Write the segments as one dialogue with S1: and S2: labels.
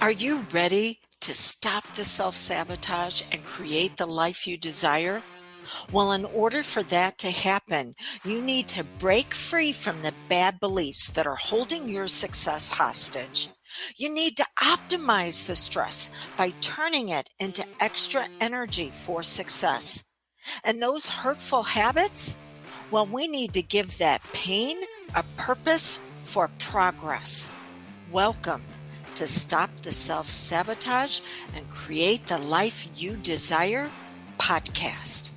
S1: Are you ready to stop the self-sabotage and create the life you desire? Well, in order for that to happen, you need to break free from the bad beliefs that are holding your success hostage. You need to optimize the stress by turning it into extra energy for success. And those hurtful habits? Well, we need to give that pain a purpose for progress. Welcome to Stop the Self-Sabotage and Create the Life You Desire podcast.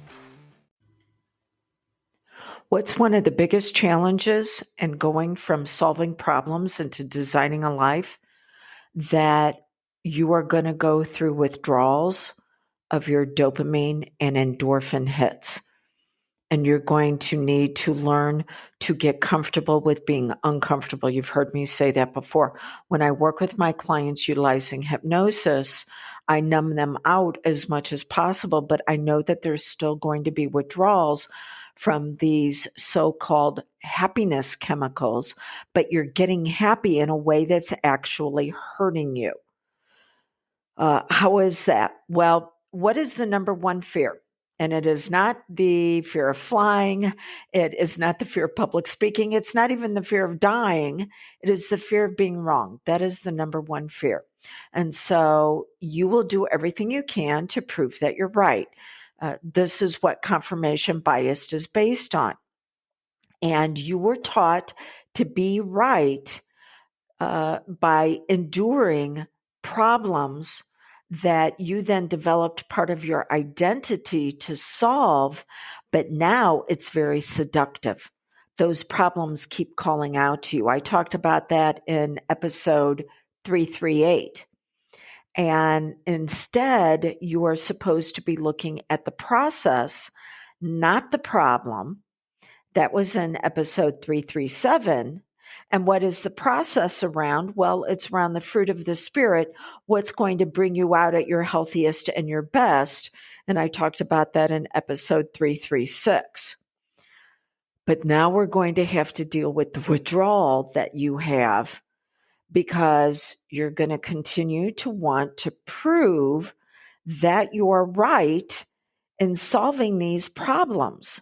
S1: What's one of the biggest challenges in going from solving problems into designing a life? That you are going to go through withdrawals of your dopamine and endorphin hits. And you're going to need to learn to get comfortable with being uncomfortable. You've heard me say that before. When I work with my clients utilizing hypnosis, I numb them out as much as possible, but I know that there's still going to be withdrawals from these so-called happiness chemicals, but you're getting happy in a way that's actually hurting you. How is that? Well, what is the number one fear? And it is not the fear of flying. It is not the fear of public speaking. It's not even the fear of dying. It is the fear of being wrong. That is the number one fear. And so you will do everything you can to prove that you're right. This is what confirmation bias is based on. And you were taught to be right by enduring problems that you then developed part of your identity to solve, but now it's very seductive. Those problems keep calling out to you. I talked about that in episode 338. And instead, you are supposed to be looking at the process, not the problem. That was in episode 337. And what is the process around? Well, it's around the fruit of the Spirit, what's going to bring you out at your healthiest and your best. And I talked about that in episode 336. But now we're going to have to deal with the withdrawal that you have because you're going to continue to want to prove that you're right in solving these problems.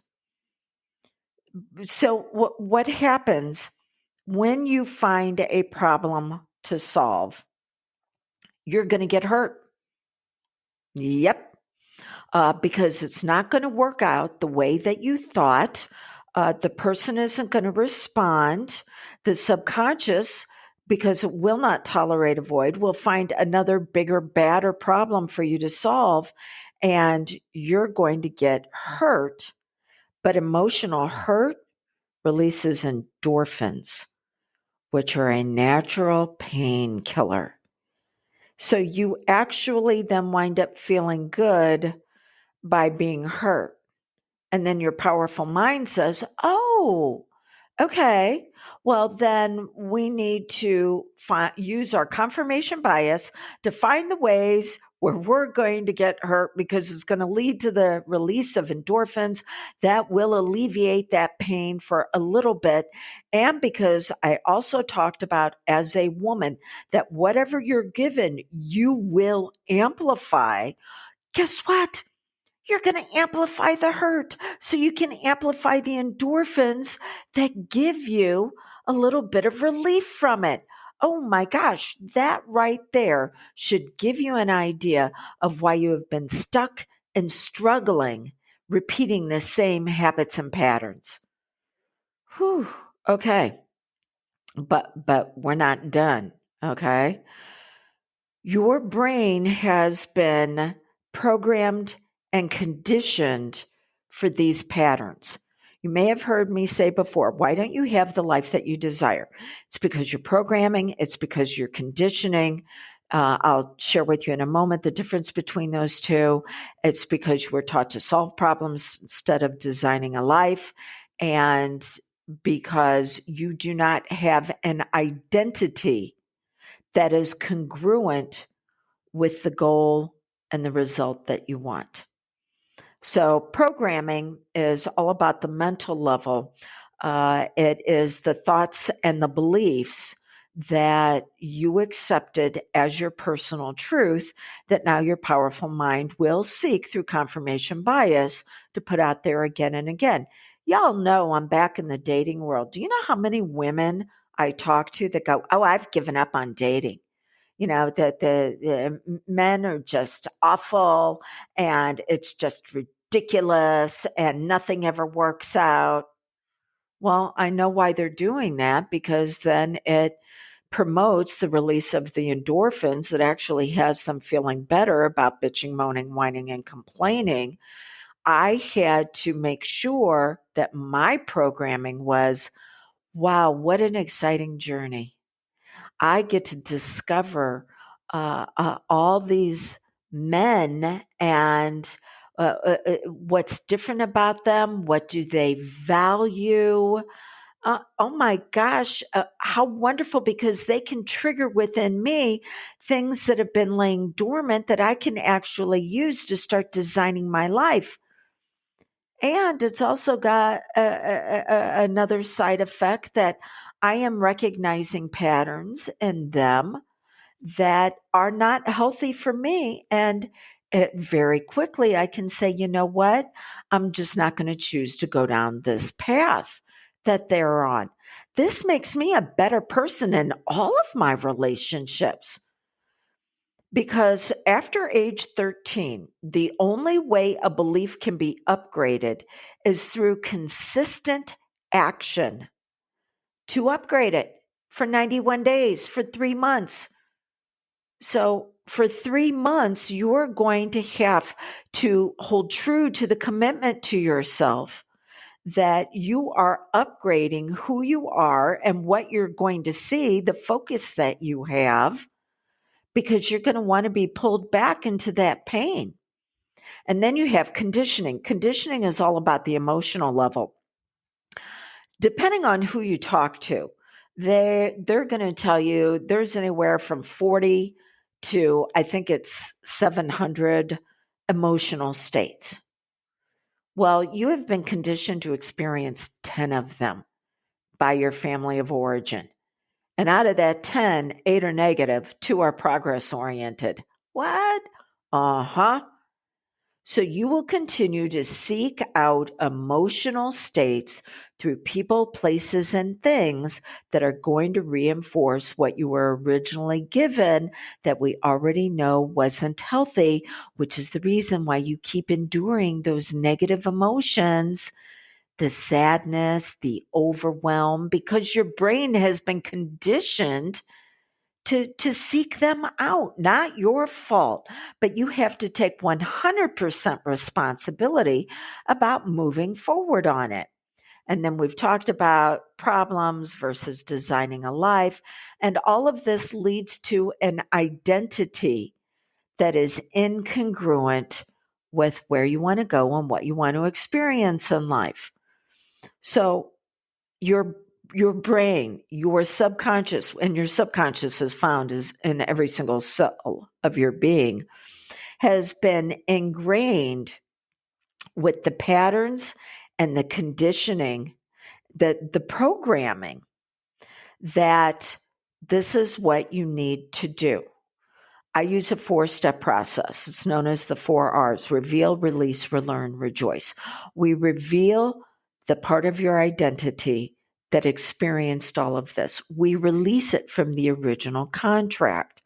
S1: So what happens when you find a problem to solve? You're going to get hurt. Yep. Because it's not going to work out the way that you thought. The person isn't going to respond. The subconscious, because it will not tolerate a void, will find another bigger, badder problem for you to solve. And you're going to get hurt. But emotional hurt releases endorphins, which are a natural painkiller. So you actually then wind up feeling good by being hurt. And then your powerful mind says, oh, okay, well, then we need to use our confirmation bias to find the ways where we're going to get hurt because it's going to lead to the release of endorphins that will alleviate that pain for a little bit. And because I also talked about as a woman that whatever you're given, you will amplify. Guess what? You're going to amplify the hurt so you can amplify the endorphins that give you a little bit of relief from it. Oh my gosh, that right there should give you an idea of why you have been stuck and struggling, repeating the same habits and patterns. Whew, okay. But we're not done, okay? Your brain has been programmed and conditioned for these patterns. You may have heard me say before, why don't you have the life that you desire? It's because you're programming. It's because you're conditioning. I'll share with you in a moment the difference between those two. It's because you were taught to solve problems instead of designing a life. And because you do not have an identity that is congruent with the goal and the result that you want. So programming is all about the mental level. It is the thoughts and the beliefs that you accepted as your personal truth that now your powerful mind will seek through confirmation bias to put out there again and again. Y'all know I'm back in the dating world. Do you know how many women I talk to that go, "Oh, I've given up on dating. You know, that the men are just awful and it's just ridiculous and nothing ever works out." Well, I know why they're doing that, because then it promotes the release of the endorphins that actually has them feeling better about bitching, moaning, whining, and complaining. I had to make sure that my programming was, wow, what an exciting journey. I get to discover all these men and what's different about them. What do they value? Oh my gosh, how wonderful, because they can trigger within me things that have been laying dormant that I can actually use to start designing my life. And it's also got another side effect that I am recognizing patterns in them that are not healthy for me. And very quickly, I can say, you know what? I'm just not going to choose to go down this path that they're on. This makes me a better person in all of my relationships. Because after age 13, the only way a belief can be upgraded is through consistent action to upgrade it for 91 days, for 3 months. So for 3 months, you're going to have to hold true to the commitment to yourself that you are upgrading who you are and what you're going to see, the focus that you have, because you're going to want to be pulled back into that pain. And then you have conditioning. Conditioning is all about the emotional level. Depending on who you talk to, they're going to tell you there's anywhere from 40 to, I think it's 700 emotional states. Well, you have been conditioned to experience 10 of them by your family of origin. And out of that 10, 8 are negative, 2 are progress oriented. What? Uh-huh. So you will continue to seek out emotional states through people, places, and things that are going to reinforce what you were originally given that we already know wasn't healthy, which is the reason why you keep enduring those negative emotions, the sadness, the overwhelm, because your brain has been conditioned to seek them out. Not your fault, but you have to take 100% responsibility about moving forward on it. And then we've talked about problems versus designing a life. And all of this leads to an identity that is incongruent with where you want to go and what you want to experience in life. So your brain, your subconscious, and your subconscious is found is in every single cell of your being, has been ingrained with the patterns and the conditioning, the programming that this is what you need to do. I use a 4-step process. It's known as the 4 R's: reveal, release, relearn, rejoice. We reveal the part of your identity that experienced all of this. We release it from the original contract.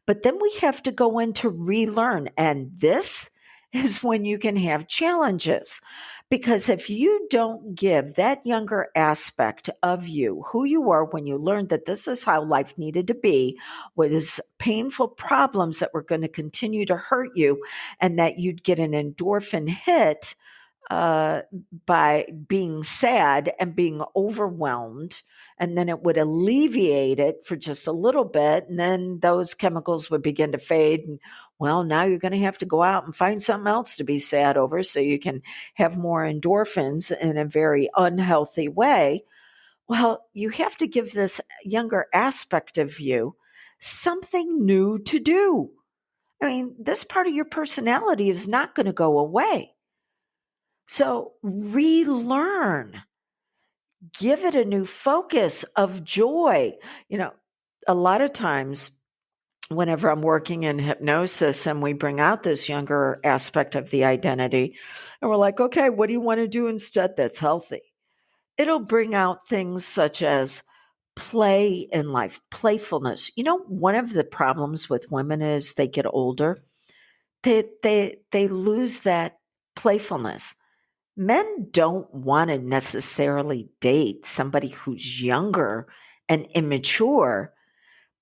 S1: But then we have to go in to relearn. And this is when you can have challenges. Because if you don't give that younger aspect of you, who you were when you learned that this is how life needed to be, was painful problems that were going to continue to hurt you, and that you'd get an endorphin hit uh, by being sad and being overwhelmed, and then it would alleviate it for just a little bit, and then those chemicals would begin to fade. And well, now you're going to have to go out and find something else to be sad over so you can have more endorphins in a very unhealthy way. Well, you have to give this younger aspect of you something new to do. I mean, this part of your personality is not going to go away. So relearn, give it a new focus of joy. You know, a lot of times, whenever I'm working in hypnosis and we bring out this younger aspect of the identity, and we're like, okay, what do you want to do instead that's healthy? It'll bring out things such as play in life, playfulness. One of the problems with women is they get older, they lose that playfulness. Men don't want to necessarily date somebody who's younger and immature,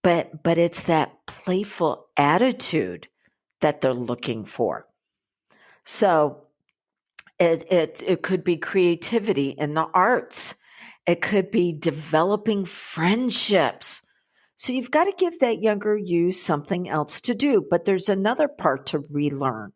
S1: but it's that playful attitude that they're looking for. So it could be creativity in the arts. It could be developing friendships. So you've got to give that younger you something else to do. But there's another part to relearn.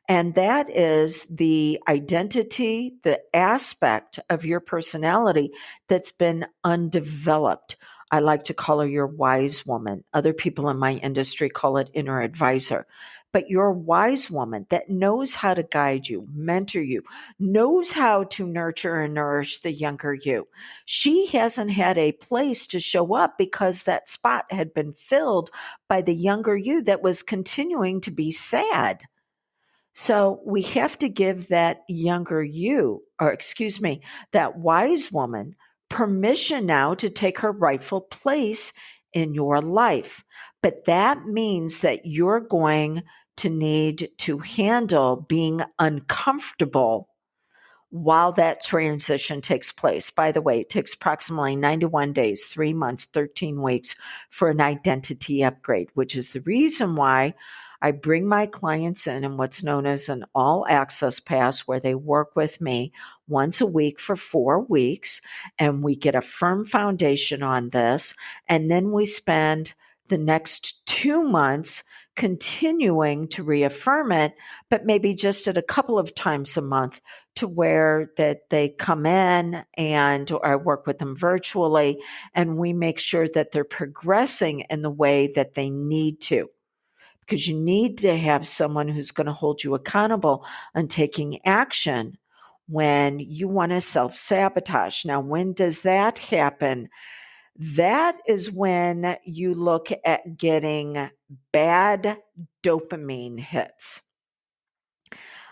S1: And that is the identity, the aspect of your personality that's been undeveloped. I like to call her your wise woman. Other people in my industry call it inner advisor. But your wise woman that knows how to guide you, mentor you, knows how to nurture and nourish the younger you. She hasn't had a place to show up because that spot had been filled by the younger you that was continuing to be sad. So we have to give that younger you, or excuse me, that wise woman permission now to take her rightful place in your life. But that means that you're going to need to handle being uncomfortable while that transition takes place. By the way, it takes approximately 91 days, 3 months, 13 weeks for an identity upgrade, which is the reason why I bring my clients in what's known as an all access pass, where they work with me once a week for 4 weeks, and we get a firm foundation on this. And then we spend the next 2 months continuing to reaffirm it, but maybe just at a couple of times a month, to where that they come in and or I work with them virtually, and we make sure that they're progressing in the way that they need to. Because you need to have someone who's going to hold you accountable on taking action when you want to self-sabotage. Now, when does that happen? That is when you look at getting bad dopamine hits.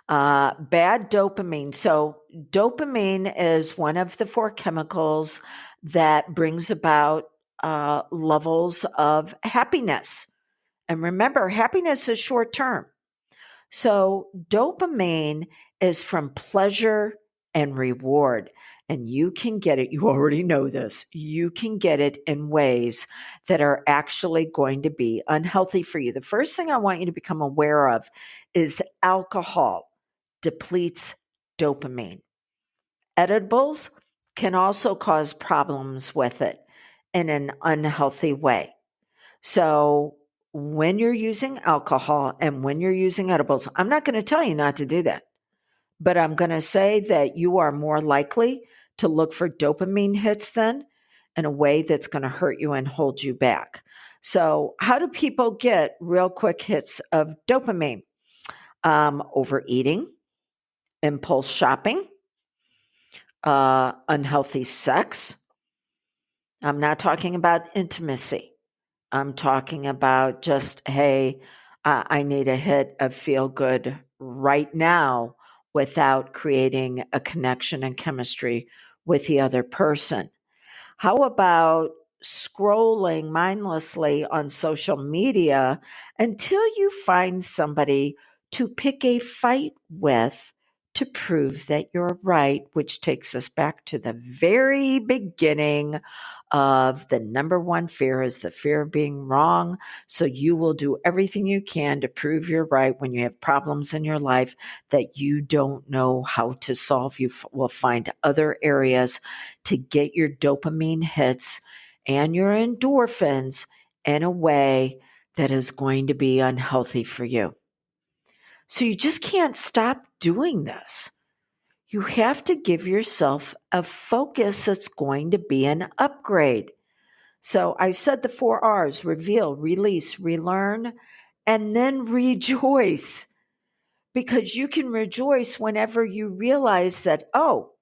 S1: Bad dopamine. So, dopamine is one of the 4 chemicals that brings about levels of happiness. And remember, happiness is short term. So, dopamine is from pleasure and reward. And you can get it, you already know this, you can get it in ways that are actually going to be unhealthy for you. The first thing I want you to become aware of is alcohol depletes dopamine. Edibles can also cause problems with it in an unhealthy way. So, when you're using alcohol and when you're using edibles, I'm not going to tell you not to do that, but I'm going to say that you are more likely to look for dopamine hits then in a way that's going to hurt you and hold you back. So, how do people get real quick hits of dopamine? Overeating, impulse shopping, unhealthy sex. I'm not talking about intimacy. I'm talking about just, hey, I need a hit of feel good right now without creating a connection and chemistry with the other person. How about scrolling mindlessly on social media until you find somebody to pick a fight with to prove that you're right, which takes us back to the very beginning of the number one fear is the fear of being wrong. So you will do everything you can to prove you're right when you have problems in your life that you don't know how to solve. You will find other areas to get your dopamine hits and your endorphins in a way that is going to be unhealthy for you. So you just can't stop doing this. You have to give yourself a focus that's going to be an upgrade. So I said the 4 R's: reveal, release, relearn, and then rejoice. Because you can rejoice whenever you realize that, oh,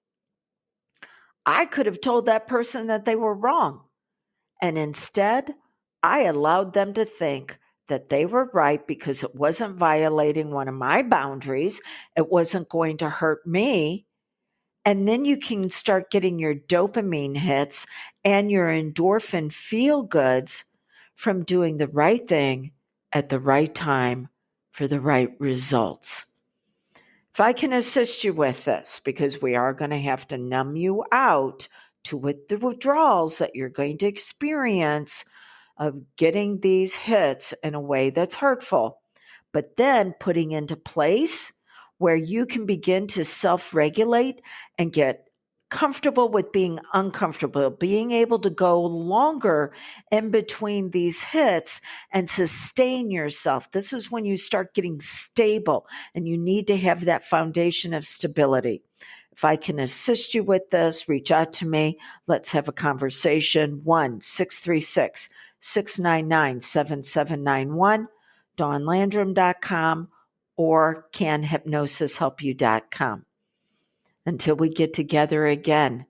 S1: I could have told that person that they were wrong. And instead, I allowed them to think that they were right because it wasn't violating one of my boundaries. It wasn't going to hurt me. And then you can start getting your dopamine hits and your endorphin feel goods from doing the right thing at the right time for the right results. If I can assist you with this, because we are going to have to numb you out to with the withdrawals that you're going to experience of getting these hits in a way that's hurtful, but then putting into place where you can begin to self-regulate and get comfortable with being uncomfortable, being able to go longer in between these hits and sustain yourself. This is when you start getting stable, and you need to have that foundation of stability. If I can assist you with this, reach out to me. Let's have a conversation. 1-636-699-7791, dawnlandrum.com, or canhypnosishelpyou.com. Until we get together again,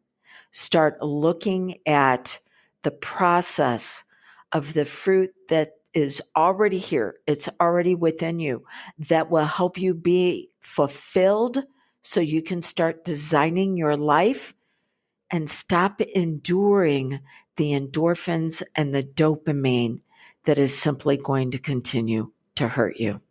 S1: start looking at the process of the fruit that is already here. It's already within you that will help you be fulfilled so you can start designing your life and stop enduring the endorphins and the dopamine that is simply going to continue to hurt you.